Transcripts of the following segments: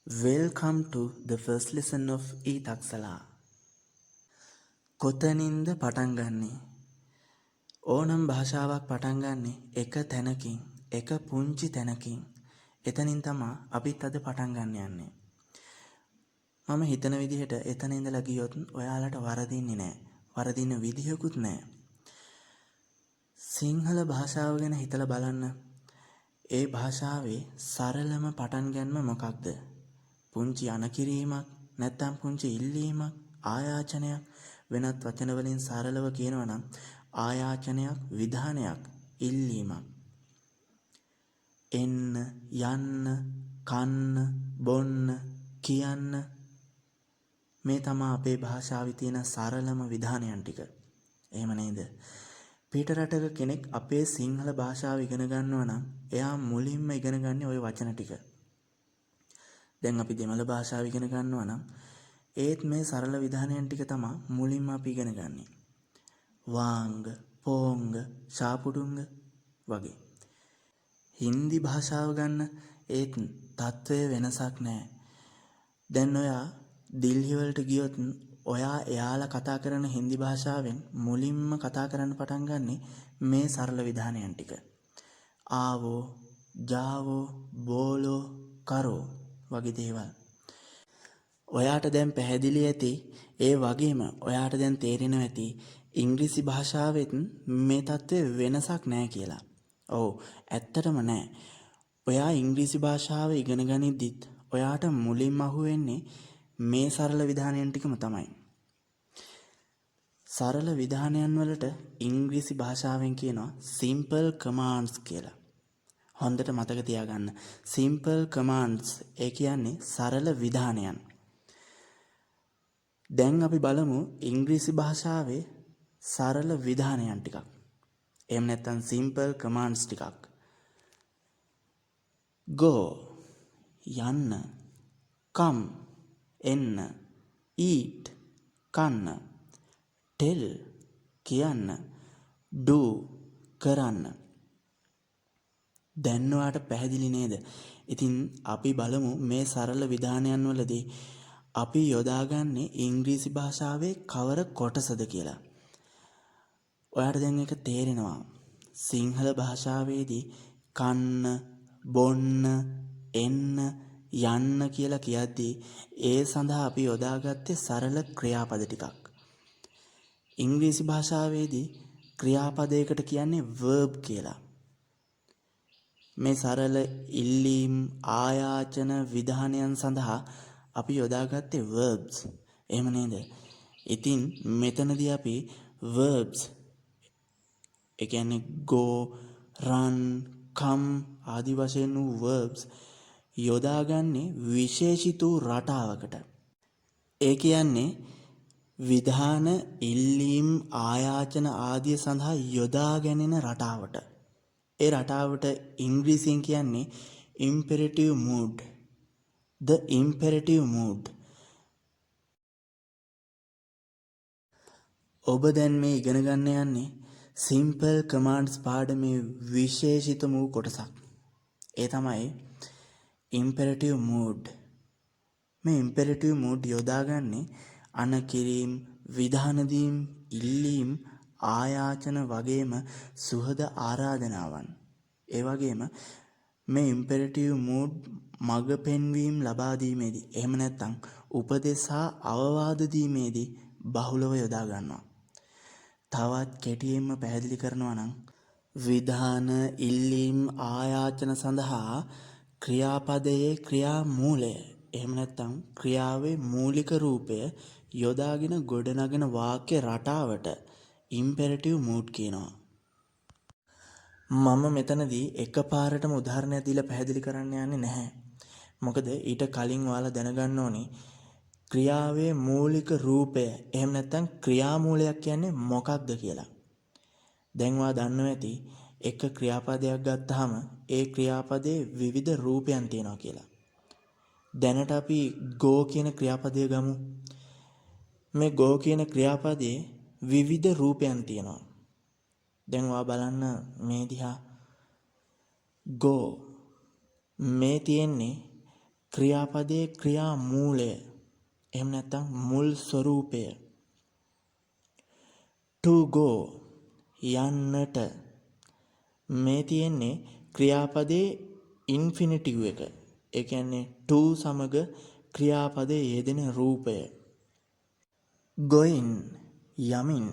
Welcome to the first lesson of ඊතක්සලා. කොතනින්ද පටන් ගන්නෙ? ඕනම් භාෂාවක් පටන් ගන්නෙ එක තැනකින්, එක පුංචි තැනකින්. එතනින් තමයි අපිත් අද පටන් ගන්න යන්නේ. මම හිතන විදිහට එතන ඉඳලා ගියොත් ඔයාලට වරදින්නේ නැහැ. වරදින විදිහකුත් නැහැ. සිංහල භාෂාව ගැන හිතලා බලන්න. ඒ භාෂාවේ සරලම පටන් ගන්නම මොකක්ද? පුංචි අනකිරීමක්, නැත්නම් පුංචි ඉල්ලීමක්, ආයාචනයක්. වෙනත් වචන වලින් සරලව කියනවා නම් ආයාචනයක්, විධානයක්, ඉල්ලීමක්. එන්න, යන්න, කන්න, බොන්න, කියන්න. මේ තමයි අපේ භාෂාවේ තියෙන සරලම විධානයන් ටික. එහෙම නේද? පිට රටක කෙනෙක් අපේ සිංහල භාෂාව ඉගෙන ගන්නවා නම් එයා මුලින්ම ඉගෙන ගන්නේ ওই වචන ටික. දැන් අපි දෙමළ භාෂාව ඉගෙන ගන්නවා නම් ඒත් මේ සරල විධානයන් ටික තමයි මුලින්ම අපි ඉගෙන ගන්නේ. වාංග, පෝංග, ශාපුඩුංග වගේ. හින්දි භාෂාව ගන්න ඒත් තත්ත්වයේ වෙනසක් නැහැ. දැන් ඔයා දිල්හි වලට ගියොත් එයාලා කතා කරන හින්දි භාෂාවෙන් මුලින්ම කතා කරන්න පටන් ගන්නෙ මේ සරල විධානයන් ටික. ආවෝ, ජාවෝ, බෝලෝ, කරෝ වගේ දේවල්. ඔයාට දැන් පැහැදිලි ඇති ඒ වගේම ඔයාට දැන් තේරෙනවා ඇති ඉංග්‍රීසි භාෂාවෙත් මේ තත්ත්වයේ වෙනසක් නැහැ කියලා. ඔව් ඇත්තටම නැහැ. ඔයා ඉංග්‍රීසි භාෂාව ඉගෙන ගනිද්දිත් ඔයාට මුලින්ම අහුවෙන්නේ මේ සරල විධානයන් ටිකම තමයි. සරල විධානයන් වලට ඉංග්‍රීසි භාෂාවෙන් කියනවා simple commands කියලා. හොඳට මතක තියාගන්න. simple commands ඒ කියන්නේ සරල විධානයන්. දැන් අපි බලමු ඉංග්‍රීසි භාෂාවේ සරල විධානයන් ටිකක්. එහෙම නැත්නම් simple commands ටිකක්. go යන්න, come එන්න, eat කන්න, tell කියන්න, do කරන්න. දැන් ඔයාට පැහැදිලි නේද? ඉතින් අපි බලමු මේ සරල විධානයන් වලදී අපි යොදාගන්නේ ඉංග්‍රීසි භාෂාවේ කවර කොටසද කියලා. ඔයාට දැන් ඒක තේරෙනවා. සිංහල භාෂාවේදී කන්න, බොන්න, එන්න, යන්න කියලා කියද්දී ඒ සඳහා අපි යොදාගත්තේ සරල ක්‍රියාපද ටිකක්. ඉංග්‍රීසි භාෂාවේදී ක්‍රියාපදයකට කියන්නේ verb කියලා. මේ සරල ඉල්ලීම්, ආයාචන, විධානයන් සඳහා අපි යොදාගත්තේ verbs. එහෙම නේද? ඉතින් මෙතනදී අපි verbs ඒ කියන්නේ go, run, come ආදි වශයෙන් වූ verbs යොදාගන්නේ විශේෂිත වූ රටාවකට. ඒ කියන්නේ විධාන, ඉල්ලීම්, ආයාචන ආදිය සඳහා යොදා ගැනෙන රටාවට. ඒ රටාවට ඉංග්‍රීසියෙන් කියන්නේ imperative mood. The imperative mood. ඔබ දැන් මේ ඉගෙන ගන්න යන්නේ simple commands පාඩමේ විශේෂිතම වූ කොටසක්. ඒ තමයි imperative mood. මේ imperative mood යොදාගන්නේ අනකිරීම්, විධාන දීම්, ඉල්ලීම්, ආයාචන වගේම සුහද ආරාධනාවන්. ඒ වගේම මේ imperative mood මඟ පෙන්වීම ලබා දීමේදී එහෙම නැත්නම් උපදෙස් හා අවවාද දීමේදී බහුලව යොදා ගන්නවා. තවත් කෙටියෙන්ම පැහැදිලි කරනවා නම් විධාන, ඉල්ලීම්, ආයාචන සඳහා ක්‍රියාපදයේ ක්‍රියාමූලය එහෙම නැත්නම් ක්‍රියාවේ මූලික රූපය යොදාගෙන ගොඩනගෙන වාක්‍ය රටාවට imperative mood කියනවා. මම මෙතනදී එකපාරටම උදාහරණයක් දීලා පැහැදිලි කරන්න යන්නේ නැහැ. මොකද ඊට කලින් ඔයාලා දැනගන්න ඕනේ ක්‍රියාවේ මූලික රූපය එහෙම නැත්නම් ක්‍රියාමූලයක් කියන්නේ මොකක්ද කියලා. දැන් ඔයා දන්නවා ඇති එක ක්‍රියාපදයක් ගත්තාම ඒ ක්‍රියාපදයේ විවිධ රූපයන් තියෙනවා කියලා. දැනට අපි go කියන ක්‍රියාපදය ගමු. මේ go කියන ක්‍රියාපදයේ විවිධ රූපයන් තියෙනවා. දැන් ඔයා බලන්න මේ දිහා go මේ තියෙන්නේ ක්‍රියාපදයේ ක්‍රියා මූලය. එහෙම නැත්නම් මුල් ස්වરૂපය. to go යන්නට. මේ තියෙන්නේ ක්‍රියාපදයේ ඉන්ෆිනිටිව් එක. ඒ කියන්නේ to සමග ක්‍රියාපදයේ යෙදෙන රූපය. going යමින්.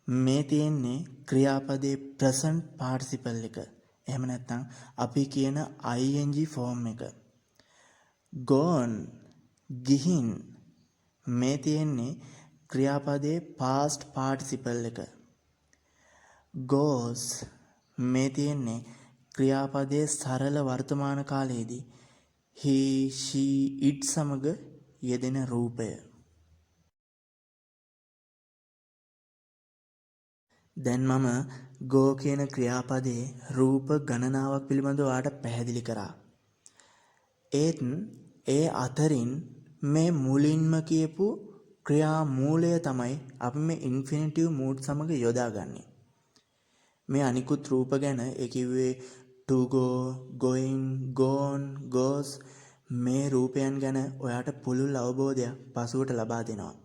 මේ තියෙන්නේ ක්‍රියාපදයේ present participle එක. එහෙම නැත්නම් අපි කියන ing form එක. gone ගිහින්. මේ තියෙන්නේ ක්‍රියාපදයේ past participle එක. goes මේ තියෙන්නේ ක්‍රියාපදයේ සරල වර්තමාන කාලයේදී he she it සමග යෙදෙන රූපය. දැන් මම go කියන ක්‍රියාපදයේ රූප ගණනාවක් පිළිබඳව ඔයාලට පැහැදිලි කරා. ඒත් ඒ අතරින් මේ මුලින්ම කියපු ක්‍රියා මූලය තමයි අපි මේ ඉන්ෆිනිටිව් මූඩ් සමග යොදාගන්නේ. මේ අනිකුත් රූප ගැන ඒ කිව්වේ to go, going, gone, goes මේ රූපයන් ගැන ඔයාට පුළුල් අවබෝධයක් පසුවට ලබා දෙනවා.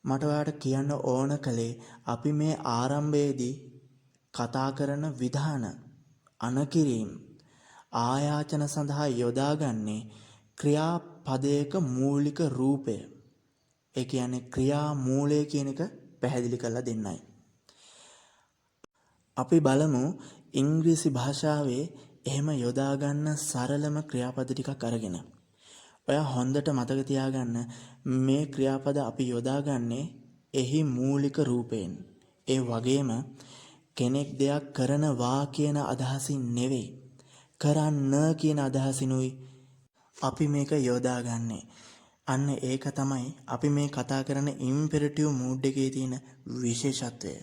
මට ඔයාට කියන්න ඕන කලේ අපි මේ ආරම්භයේදී කතා කරන විධාන අනකිරීම ආයාචන සඳහා යොදාගන්නේ ක්‍රියාපදයක මූලික රූපය. ඒ කියන්නේ ක්‍රියා මූලය කියන එක පැහැදිලි කරලා දෙන්නයි. අපි බලමු ඉංග්‍රීසි භාෂාවේ එහෙම යොදා ගන්න සරලම ක්‍රියාපද ටිකක් අරගෙන. ඔයා හොඳට මතක තියාගන්න මේ ක්‍රියාපද අපි යොදාගන්නේ එහි මූලික රූපයෙන්. ඒ වගේම කෙනෙක් දෙයක් කරනවා කියන අදහසින් නෙවෙයි. කරන්න කියන අදහසිනුයි අපි මේක යොදාගන්නේ. අන්න ඒක තමයි අපි මේ කතා කරන ඉම්පෙරටිව් මූඩ් එකේ තියෙන විශේෂත්වය.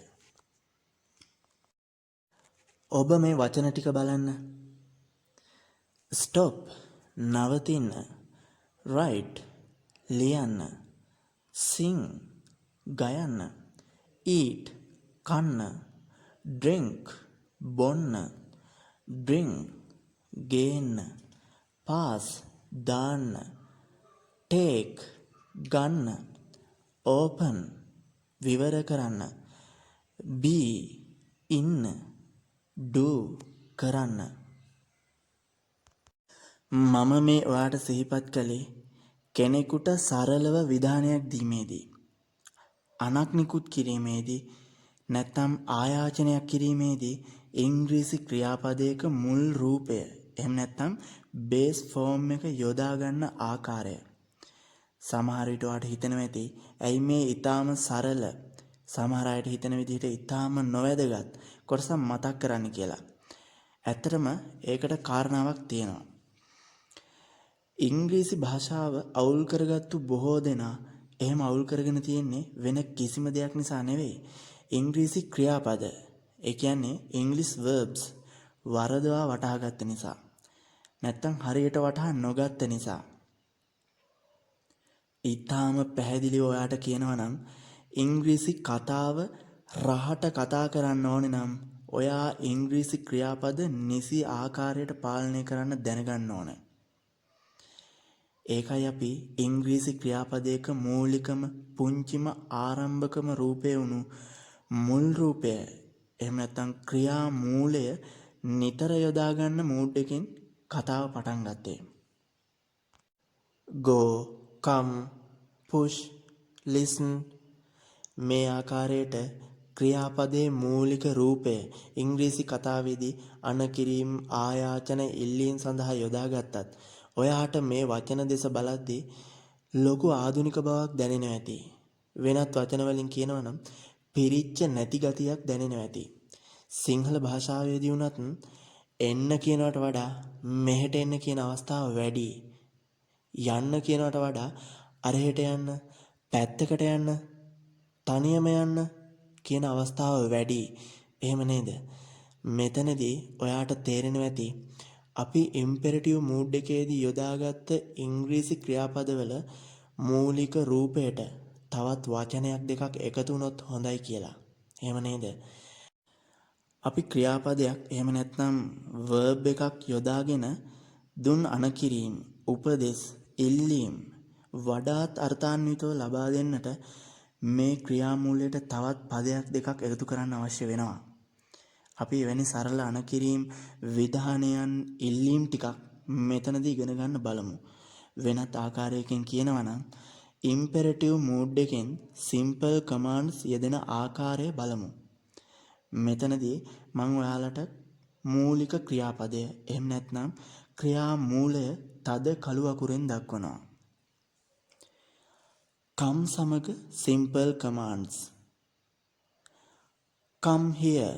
ඔබ මේ වචන ටික බලන්න. stop නවතින්න, write ලියන්න, sing ගයන්න, eat කන්න, drink බොන්න, bring ගේන්න, pass දාන්න, take ගන්න, open විවර කරන්න, be ඉන්න, do කරන්න. මම මේ ඔයාට සිහිපත් කළේ කෙනෙකුට සරලව විධානයක් දීමේදී, අනක් නිකුත් කිරීමේදී, නැත්නම් ආයාචනයක් කිරීමේදී ඉංග්‍රීසි ක්‍රියාපදයක මුල් රූපය එහෙම නැත්නම් බේස් ෆෝම් එක යොදා ගන්න ආකාරය. සමහර විට ඔයාට හිතෙනවා ඇති ඇයි මේ ඊටාම සරල, සමහර අයට හිතෙන විදිහට ඊටාම නොවැදගත් කොටස මතක් කරන්න කියලා. ඇත්තටම ඒකට කාරණාවක් තියෙනවා. ඉංග්‍රීසි භාෂාව අවුල් කරගත්තු බොහෝ දෙනා එහෙම අවුල් කරගෙන තියෙන්නේ වෙන කිසිම දෙයක් නිසා නෙවෙයි. ඉංග්‍රීසි ක්‍රියාපද, ඒ කියන්නේ ඉංග්ලිෂ් verbs වරදවා වටහා ගත්ත නිසා. නැත්තම් හරියට වටහා නොගත්ත නිසා. ඊටාම පැහැදිලිව ඔයාට කියනවා නම් ඉංග්‍රීසි කතාව රහට කතා කරන්න ඕනේ නම් ඔයා ඉංග්‍රීසි ක්‍රියාපද නිසි ආකාරයට පාලනය කරන්න දැනගන්න ඕනේ. ඒකයි අපි ඉංග්‍රීසි ක්‍රියාපදයක මූලිකම පුංචිම ආරම්භකම රූපය වුණු මුල් රූපය එහෙම නැත්නම් ක්‍රියා මූලය නිතර යොදා ගන්න මූඩ් එකෙන් කතාව පටන් ගත්තේ. go, come, push, listen මේ ආකාරයට ක්‍රියාපදයේ මූලික රූපය ඉංග්‍රීසි කතාවේදී අනකිරීම ආයාචන ඉල්ලීම් සඳහා යොදාගත්තත් ඔයාට මේ වචන දෙස බලද්දී ලොකු ආධුනික බවක් දැනෙනවා ඇති. වෙනත් වචන වලින් කියනවා නම් පිරිච්ච නැති ගතියක් දැනෙනවා ඇති. සිංහල භාෂාවේදී වුණත් එන්න කියනවට වඩා මෙහෙට එන්න කියන අවස්ථාව වැඩි. යන්න කියනවට වඩා අරහෙට යන්න, පැත්තකට යන්න, තනියම යන්න කියන අවස්ථාව වැඩි. එහෙම නේද? මෙතනදී ඔයාට තේරෙනවා ඇති අපි ඉම්පෙරටිව් මූඩ් එකේදී යොදාගත්ත ඉංග්‍රීසි ක්‍රියාපදවල මූලික රූපයට තවත් වචනයක් දෙකක් එකතු වුණොත් හොඳයි කියලා. එහෙම නේද? අපි ක්‍රියාපදයක් එහෙම නැත්නම් verb එකක් යොදාගෙන දුන් අනකිරීම උපදෙස් ඉල්ලීම් වඩාත් අර්ථාන්විතව ලබා දෙන්නට මේ ක්‍රියාමූලයට තවත් පදයක් දෙකක් එකතු කරන්න අවශ්‍ය වෙනවා. අපි එවැනි සරල අනකිරීම් විධානයන් ඉල්ලීම් ටිකක් මෙතනදී ඉගෙන ගන්න බලමු. වෙනත් ආකාරයකින් කියනවා නම් imperative mood එකෙන් simple commands යෙදෙන ආකාරය බලමු. මෙතනදී මම ඔයාලට මූලික ක්‍රියාපදය එහෙම නැත්නම් ක්‍රියාමූලය තද කළු අකුරෙන් දක්වනවා. come සමග simple commands. come here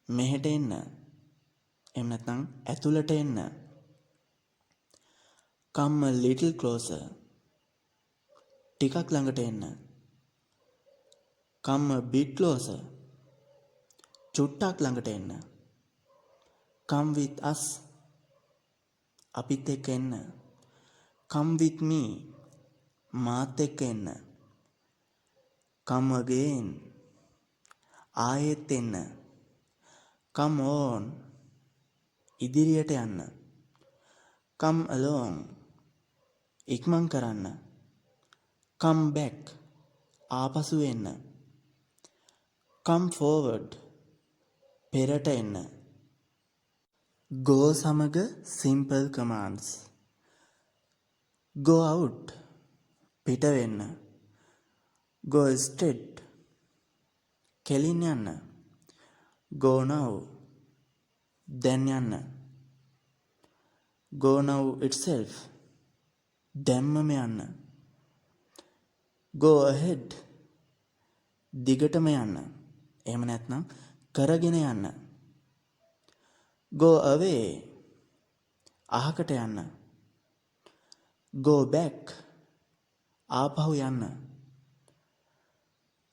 මෙහෙට එන්න. එහෙම නැත්නම් ඇතුළට එන්න. come a little closer ටිකක් ළඟට එන්න. come a bit closer චුට්ටක් ළඟට එන්න. come with us අපිත් එක්ක එන්න. come with me මාත් එක්ක එන්න. come again ආයෙත් එන්න. come on ඉදිරියට යන්න. come along ඉක්මන් කරන්න. come back ආපසු එන්න. come forward පෙරට එන්න. go සමග simple commands. go out පිට වෙන්න. go straight කෙලින් යන්න. go now දැන් යන්න. go now itself දැම්මම යන්න. go ahead දිගටම යන්න. එහෙම නැත්නම් කරගෙන යන්න. go away අහකට යන්න. go back ආපහු යන්න.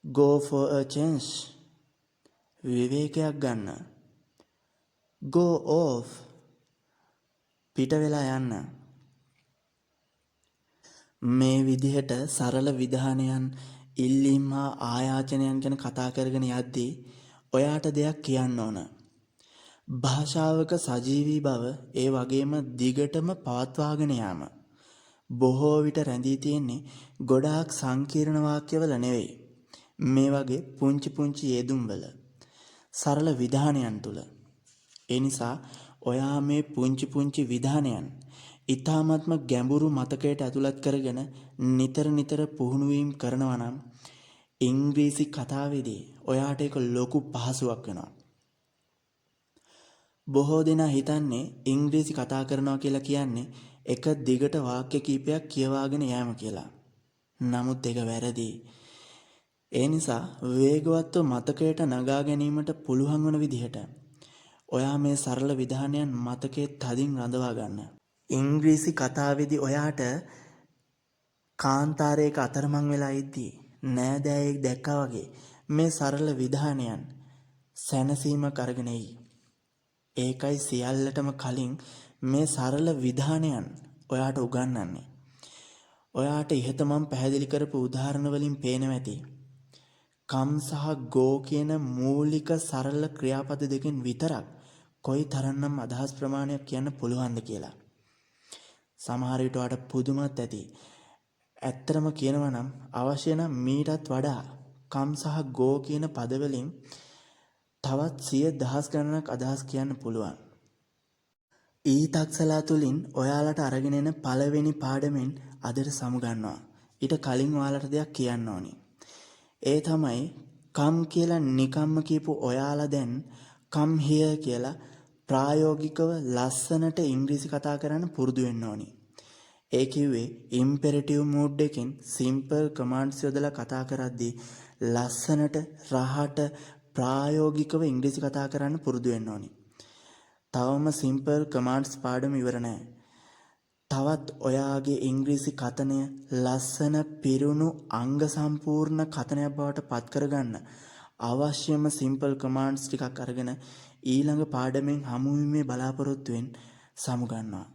go for a change විවේකයක් ගන්න. go off පිට වෙලා යන්න. මේ විදිහට සරල විධානයන් ඉල්ලීම් හා ආයාචනයන් ගැන කතා කරගෙන යද්දී ඔයාට දෙයක් කියන්න ඕන. භාෂාවක සජීවී බව ඒ වගේම දිගටම පවත්වාගෙන යාම බොහෝ විට රැඳී තියෙන්නේ ගොඩාක් සංකීර්ණ වාක්‍යවල නෙවෙයි. මේ වගේ පුංචි පුංචි යෙදුම්වල සරල විධානයන් තුල. ඒ නිසා ඔයා මේ පුංචි පුංචි විධානයන් ඊ타ත්ම ගැඹුරු මතකයට ඇතුළත් කරගෙන නිතර පුහුණු වීම කරනවා නම් ඉංග්‍රීසි කතාවේදී ඔයාට ඒක ලොකු පහසුවක් වෙනවා. බොහෝ දෙනා හිතන්නේ ඉංග්‍රීසි කතා කරනවා කියලා කියන්නේ එක දිගට වාක්‍ය කීපයක් කියවාගෙන යෑම කියලා. නමුත් ඒක වැරදි. ඒ නිසා වේගවත්ව මතකයට නගා ගැනීමට පුළුවන් වන විදිහට ඔයා මේ සරල විධානයන් මතකයේ තදින් රඳවා ගන්න. ඉංග්‍රීසි කතාවේදී ඔයාට කාන්තාරයක අතරමං වෙලා ඉද්දී නෑදෑයෙක් දැක්කා වගේ මේ සරල විධානයන් සැනසීමක් අරගෙන එයි. ඒකයි සියල්ලටම කලින් මේ සරල විධානයන් ඔයාට උගන්වන්නේ. ඔයාට ඉහත මම පැහැදිලි කරපු උදාහරණ වලින් පේනවා ඇති. come සහ go කියන මූලික සරල ක්‍රියාපද දෙකෙන් විතරක් කොයි තරම්නම් අදහස් ප්‍රමාණයක් කියන්න පුළුවන්ද කියලා. සමහර විට ඔයාට පුදුමත් ඇති. ඇත්තටම කියනවා නම් අවශ්‍ය නම් මීටත් වඩා come සහ go කියන පද වලින් තවත් 100,000 ගණනක් අදහස් කියන්න පුළුවන්. ඊතක්සලා තුලින් ඔයාලට අරගෙන එන පළවෙනි පාඩමෙන් අදට සමුගන්නවා. ඊට කලින් ඔයාලට දෙයක් කියන්න ඕනි. ඒ තමයි come කියලා නිකම්ම කියපු ඔයාලා දැන් come here කියලා ප්‍රායෝගිකව ලස්සනට ඉංග්‍රීසි කතා කරන්න පුරුදු වෙන්න ඕනි. ඒ කිව්වේ imperative mood එකෙන් simple commands යොදලා කතා කරද්දී ලස්සනට රහට ප්‍රායෝගිකව ඉංග්‍රීසි කතා කරන්න පුරුදු වෙන්න ඕනි. තවම simple commands පාඩම ඉවර නැහැ. තවත් ඔයාගේ ඉංග්‍රීසි කතනය ලස්සන පිරුණු අංග සම්පූර්ණ කතනයක් බවට පත් කරගන්න අවශ්‍යම simple commands ටිකක් අරගෙන ඊළඟ පාඩමෙන් හමු වීමේ බලාපොරොත්තුවෙන් සමුගන්නවා.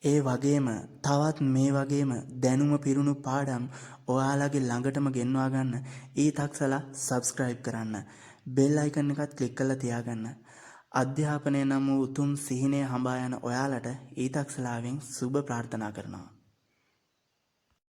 ඒ වගේම තවත් මේ වගේම දැනුම පිරුණු පාඩම් ඔයාලගේ ළඟටම ගෙන්වා ගන්න ඊතක්සලා subscribe කරන්න. bell icon එකත් click කරලා තියාගන්න. අධ්‍යාපනය නම් වූ උතුම් සිහිනය හඹා යන ඔයාලට ඊතක්සලාවෙන් සුබ ප්‍රාර්ථනා කරනවා.